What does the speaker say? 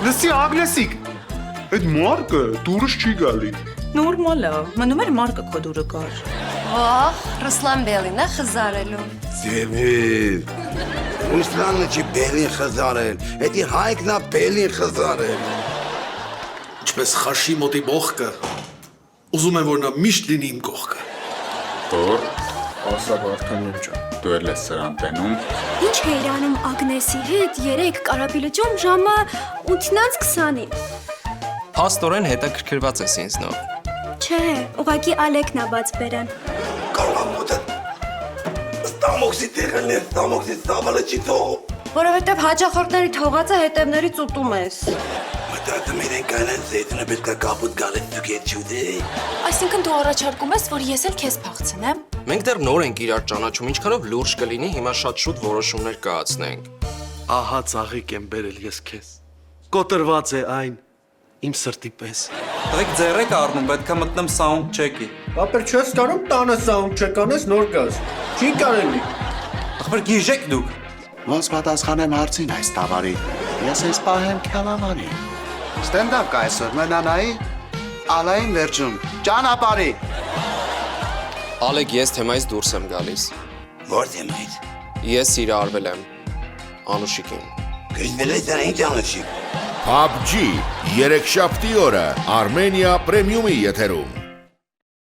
Լսի ագնեսիկ։ Այդ մարկը դուրս չի գալի։ Նորմալ է, մնում էր մարկը քո դուրը գար։ Ահ, Ռուսլան Բելին է խզարելու։ Ձևիվ։ Ռուսլանը չի բելին խզարել, էդի հայկնա բելին խզարել։ Ինչպես խաշի մոտի մողկը, ուզում եմ, որ նա միշտ լինի իմ կողքը։ Որ, ասա Վարդանյան ջան, դու էլ ես սրան տենում։ Ինչ է իրանում Ագնեսի հետ 3 կարապիլոջում ժամը 8:20-ի։ Փաստորեն հետաքրքրված ես ինձնով։ Չէ, ուղղակի Ալեկն է բաց բերան։ Կարող եմ մոտը։ Ստամոքսի տեղն է, ստամոքսի ստամալը չի թողում։ Որովհետև հաճախորդների թողածը հետևներից ուտում ես։ Մտածում իրենք այնեն զեյթունը պետք է կապուտ գալես դուք ետ չուդի։ Այսինքն դու առաջարկում ես, որ ես էլ քեզ փախցնեմ։ Մենք դեռ նոր ենք իրար ճանաչում, ինչքանով լուրջ կլինի հիմա շատ շուտ որոշումներ կայացնենք։ Ահա ծաղիկ եմ բերել ես քեզ։ Կոտրված է այն իմ սրտի պես։ Դեք ձեռեք առնում, պետք է մտնեմ sound check-ի։ Ապեր չես կարում տանը sound check անես նոր գազ։ Չի կարելի։ Ախպեր գիժեք դուք։ Ոնց պատասխանեմ հարցին այս տավարի։ Ես ես պահեմ քալավանի։ Ստենդափ կա այսօր մենանայի Ալային վերջում։ Ճանապարհի։ Ալեկ, ես թեմայից դուրս եմ գալիս։ Որ թեմայից։ Ես սիրարվել եմ Անուշիկին։ Գժվել ես այն ճանաչի։ PUBG երեքշաբթի օրը Armenia Premium-ի եթերում։